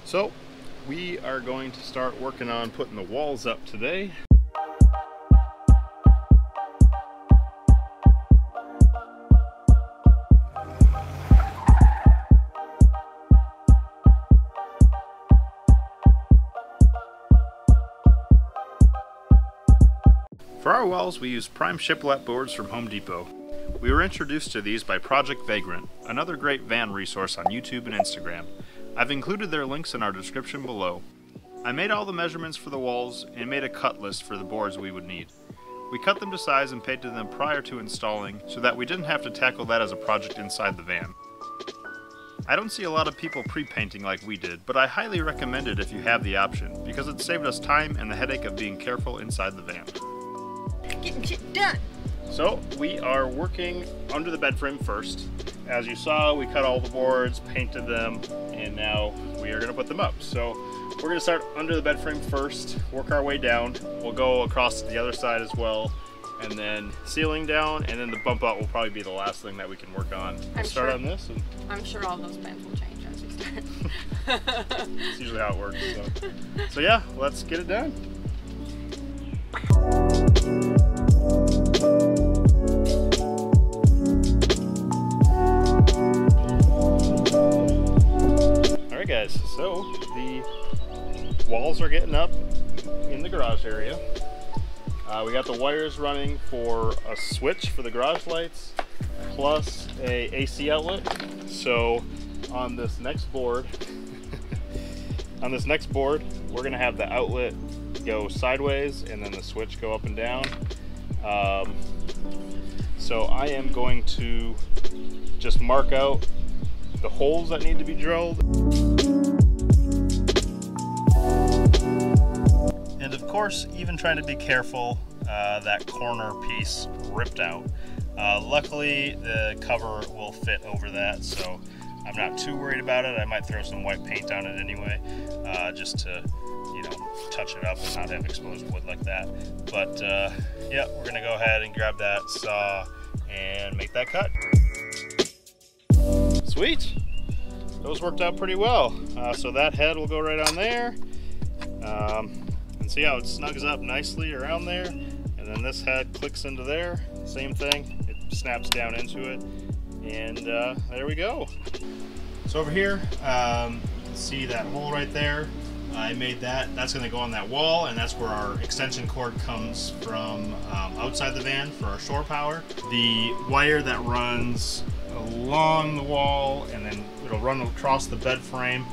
So we are going to start working on putting the walls up today. For our walls, we use prime shiplap boards from Home Depot. We were introduced to these by Project Vagrant, another great van resource on YouTube and Instagram. I've included their links in our description below. I made all the measurements for the walls and made a cut list for the boards we would need. We cut them to size and painted them prior to installing so that we didn't have to tackle that as a project inside the van. I don't see a lot of people pre-painting like we did, but I highly recommend it if you have the option because it saved us time and the headache of being careful inside the van. Getting shit done. So we are working under the bed frame first. As you saw, we cut all the boards, painted them, and now we are going to put them up. So we're going to start under the bed frame first, work our way down. We'll go across to the other side as well, and then ceiling down, and then the bump out will probably be the last thing that we can work on. We'll start on this. And I'm sure all those plans will change as we start. it's usually how it works. So yeah, let's get it done. Alright guys, so the walls are getting up in the garage area. We got the wires running for a switch for the garage lights plus a AC outlet. So on this next board we're gonna have the outlet go sideways and then the switch go up and down. So I am going to just mark out the holes that need to be drilled. And of course, even trying to be careful, that corner piece ripped out. Luckily, the cover will fit over that, so I'm not too worried about it. I might throw some white paint on it anyway, just to, you know, touch it up and not have exposed wood like that. But yeah, we're gonna go ahead and grab that saw and make that cut. Sweet, those worked out pretty well. So that head will go right on there, and see how it snugs up nicely around there. And then this head clicks into there, same thing, it snaps down into it, and there we go. So over here, you can see that hole right there. I made that. That's going to go on that wall, and that's where our extension cord comes from outside the van for our shore power. The wire that runs along the wall, and then it'll run across the bed frame.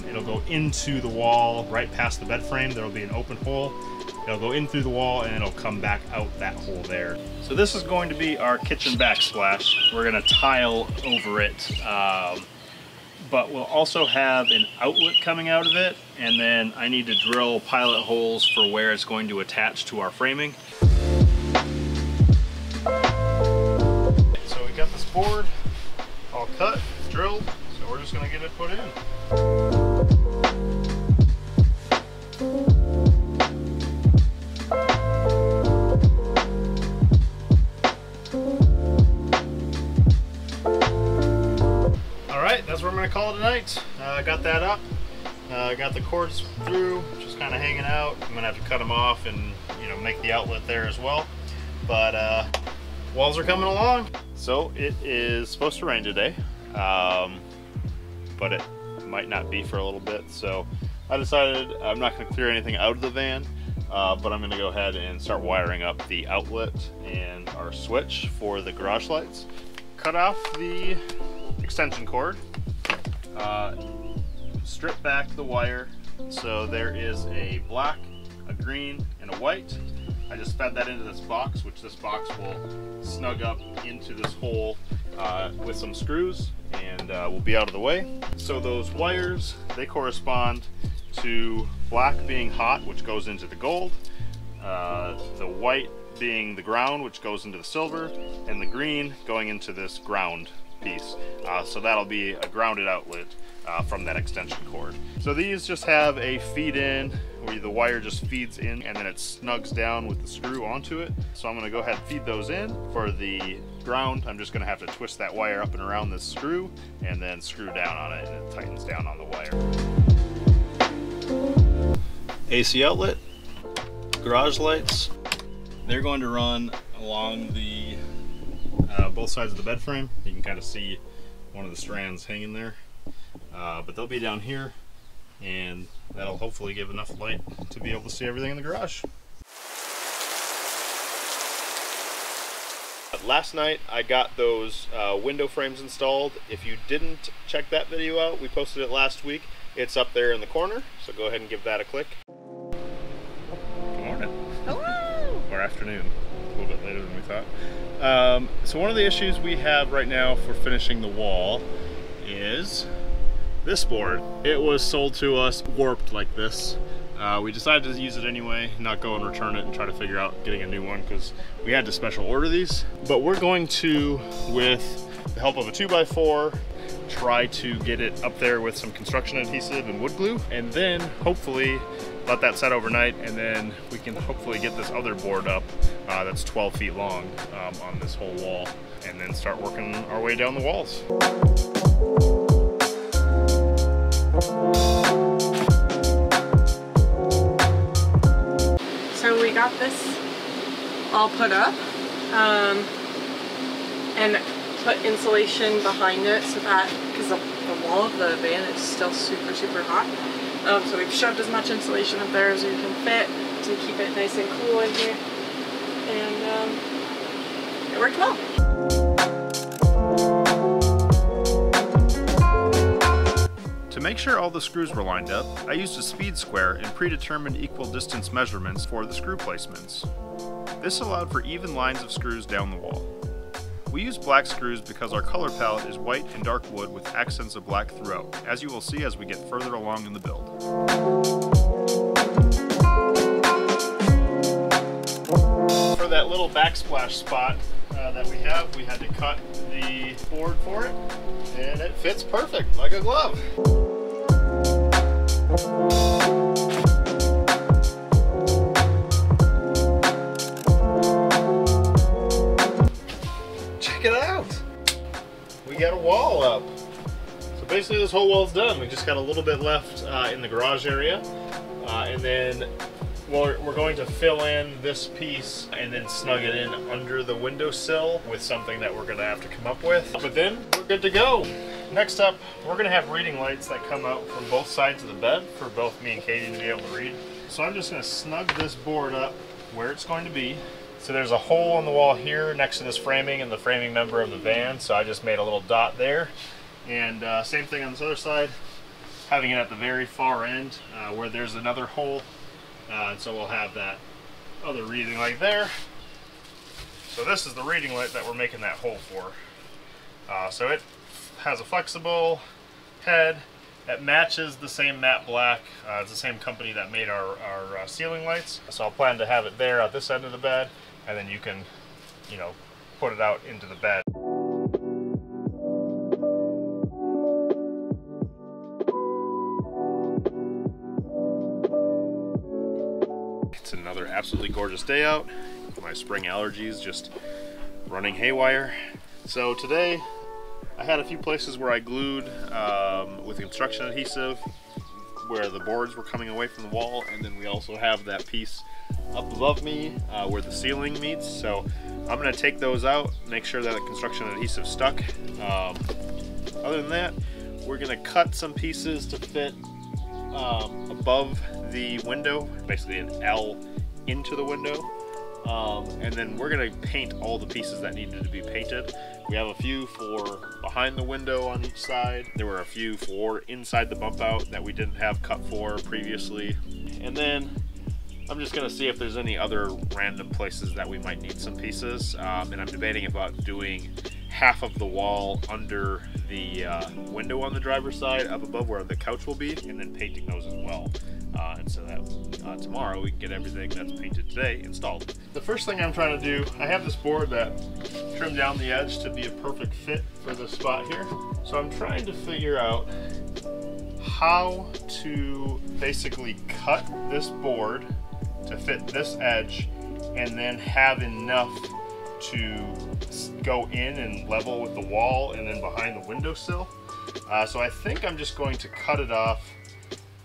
It'll go into the wall right past the bed frame. There'll be an open hole. It'll go in through the wall, and it'll come back out that hole there. So this is going to be our kitchen backsplash. We're going to tile over it. But we'll also have an outlet coming out of it, and then I need to drill pilot holes for where it's going to attach to our framing. So we got this board all cut, drilled, so we're just going to get it put in. That's what I'm going to call it tonight. Got that up, got the cords through, just kind of hanging out. I'm going to have to cut them off and, you know, make the outlet there as well. But walls are coming along. So it is supposed to rain today, but it might not be for a little bit. So I decided I'm not going to clear anything out of the van, but I'm going to go ahead and start wiring up the outlet and our switch for the garage lights. Cut off the extension cord, strip back the wire. So there is a black, a green, and a white. I just fed that into this box, which this box will snug up into this hole with some screws, and will be out of the way. So those wires, they correspond to black being hot, which goes into the gold, the white being the ground, which goes into the silver, and the green going into this ground piece. So that'll be a grounded outlet. from that extension cord. So these just have a feed in where the wire just feeds in and then it snugs down with the screw onto it. So I'm gonna go ahead and feed those in. For the ground, I'm just gonna have to twist that wire up and around this screw and then screw down on it, and it tightens down on the wire. AC outlet, garage lights, they're going to run along the both sides of the bed frame. You can kind of see one of the strands hanging there, but they'll be down here, and that'll hopefully give enough light to be able to see everything in the garage. Last night I got those window frames installed. If you didn't check that video out, we posted it last week. It's up there in the corner, so go ahead and give that a click. Good morning. Hello! Or afternoon, a little bit later than we thought. So one of the issues we have right now for finishing the wall is this board. It was sold to us warped like this. We decided to use it anyway, not go and return it and try to figure out getting a new one because we had to special order these. But we're going to, with the help of a 2x4, try to get it up there with some construction adhesive and wood glue, and then hopefully let that set overnight, and then we can hopefully get this other board up that's 12 feet long on this whole wall, and then start working our way down the walls. So we got this all put up and put insulation behind it so that, because the wall of the van is still super hot. So we've shoved as much insulation up there as we can fit to keep it nice and cool in here. And it worked well. To make sure all the screws were lined up, I used a speed square and predetermined equal distance measurements for the screw placements. This allowed for even lines of screws down the wall. We use black screws because our color palette is white and dark wood with accents of black throughout, as you will see as we get further along in the build. For that little backsplash spot that we had to cut the board for it, and it fits perfect, like a glove. Check it out! We got a wall up. So basically this whole wall's done. We just got a little bit left in the garage area. And then we're going to fill in this piece and then snug it in under the windowsill with something that we're going to have to come up with. But then we're good to go. Next up, we're going to have reading lights that come out from both sides of the bed for both me and Katie to be able to read. So I'm just going to snug this board up where it's going to be. So there's a hole in the wall here next to this framing and the framing member of the van, so I just made a little dot there. And same thing on this other side, having it at the very far end where there's another hole. And so we'll have that other reading light there. So this is the reading light that we're making that hole for. So it has a flexible head that matches the same matte black. It's the same company that made our ceiling lights. So I'll plan to have it there at this end of the bed, and then you can, you know, put it out into the bed. It's another absolutely gorgeous day out. My spring allergies just running haywire. So today I had a few places where I glued with construction adhesive where the boards were coming away from the wall, and then we also have that piece up above me where the ceiling meets. So I'm going to take those out, make sure that the construction adhesive stuck. Other than that, we're going to cut some pieces to fit above the window, basically an L into the window. And then we're going to paint all the pieces that needed to be painted. We have a few for behind the window on each side. There were a few for inside the bump out that we didn't have cut for previously. And then I'm just going to see if there's any other random places that we might need some pieces. And I'm debating about doing half of the wall under the window on the driver's side up above where the couch will be, and then painting those as well. And so that tomorrow we can get everything that's painted today installed. The first thing I'm trying to do, I have this board that trimmed down the edge to be a perfect fit for this spot here. So I'm trying to figure out how to basically cut this board to fit this edge and then have enough to go in and level with the wall and then behind the windowsill. So I think I'm just going to cut it off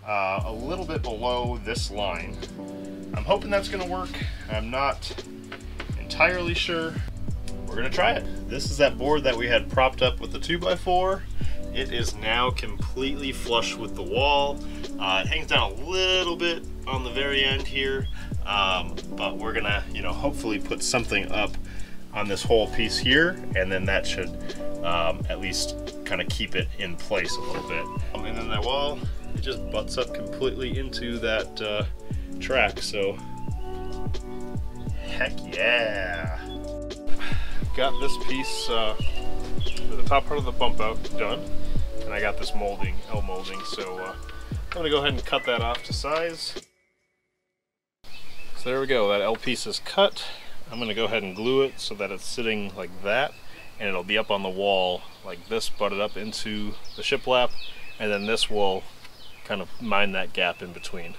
a little bit below this line. I'm hoping that's going to work. I'm not entirely sure. We're going to try it. This is that board that we had propped up with the 2x4. It is now completely flush with the wall. It hangs down a little bit on the very end here, but we're going to, hopefully put something up on this whole piece here, and then that should at least kind of keep it in place a little bit. And then that wall, it just butts up completely into that track, so heck yeah. Got this piece, the top part of the bump out done, and I got this molding, L molding, so I'm gonna go ahead and cut that off to size. So there we go, that L piece is cut. I'm going to go ahead and glue it so that it's sitting like that, and it'll be up on the wall like this, butted up into the shiplap, and then this will kind of mind that gap in between.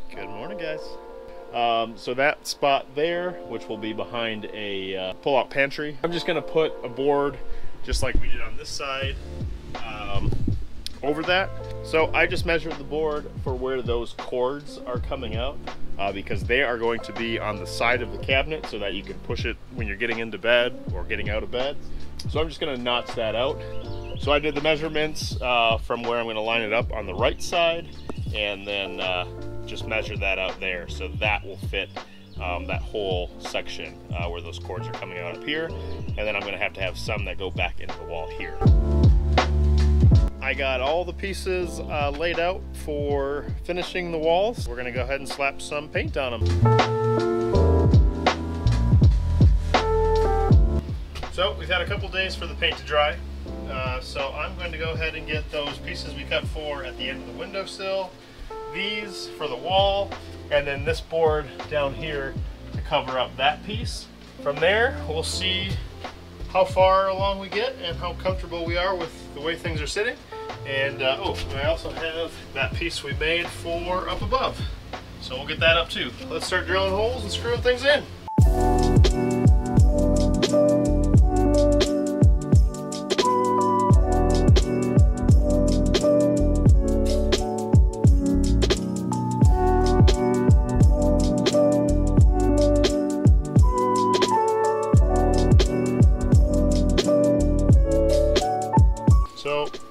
Good morning, guys. So that spot there, which will be behind a pull-out pantry, I'm just going to put a board just like we did on this side over that. So I just measured the board for where those cords are coming out, because they are going to be on the side of the cabinet so that you can push it when you're getting into bed or getting out of bed. So I'm just going to notch that out. So I did the measurements from where I'm going to line it up on the right side, and then just measure that out there, so that will fit that whole section where those cords are coming out up here, and then I'm going to have some that go back into the wall here. I got all the pieces laid out for finishing the walls. We're going to go ahead and slap some paint on them. So we've had a couple days for the paint to dry. So I'm going to go ahead and get those pieces we cut for at the end of the windowsill, these for the wall, and then this board down here to cover up that piece. From there, we'll see how far along we get and how comfortable we are with the way things are sitting. And oh, I also have that piece we made for up above, so we'll get that up too. Let's start drilling holes and screwing things in.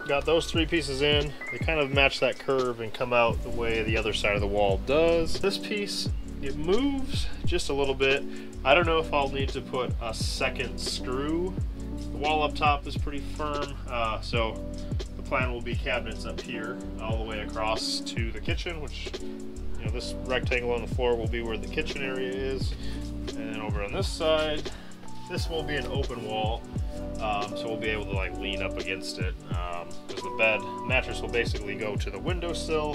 Got those three pieces in. They kind of match that curve and come out the way the other side of the wall does. This piece, it moves just a little bit. I don't know if I'll need to put a second screw. The wall up top is pretty firm, so the plan will be cabinets up here all the way across to the kitchen, which, this rectangle on the floor will be where the kitchen area is. And then over on this side, this will be an open wall. So we'll be able to lean up against it, because the mattress will basically go to the windowsill,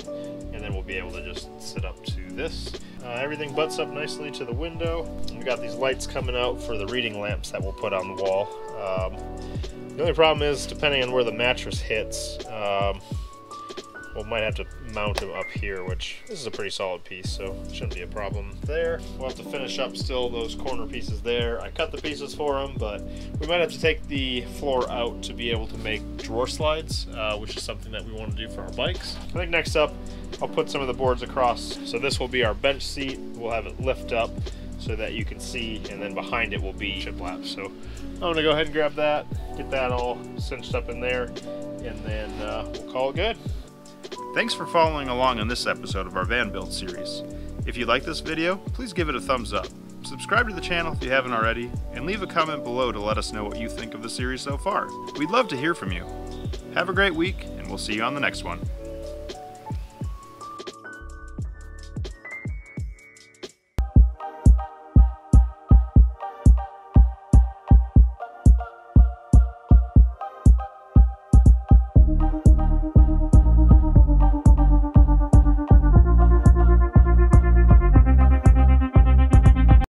and then we'll be able to just sit up to this. Everything butts up nicely to the window. And we got these lights coming out for the reading lamps that we'll put on the wall. The only problem is, depending on where the mattress hits, we might have to mount them up here, which this is a pretty solid piece, so shouldn't be a problem there. We'll have to finish up still those corner pieces there. I cut the pieces for them, but we might have to take the floor out to be able to make drawer slides, which is something that we want to do for our bikes. I think next up, I'll put some of the boards across. So this will be our bench seat. We'll have it lift up so that you can see, and then behind it will be shiplap. So I'm gonna go ahead and grab that, get that all cinched up in there, and then we'll call it good. Thanks for following along on this episode of our van build series. If you like this video, please give it a thumbs up. Subscribe to the channel if you haven't already, and leave a comment below to let us know what you think of the series so far. We'd love to hear from you. Have a great week, and we'll see you on the next one.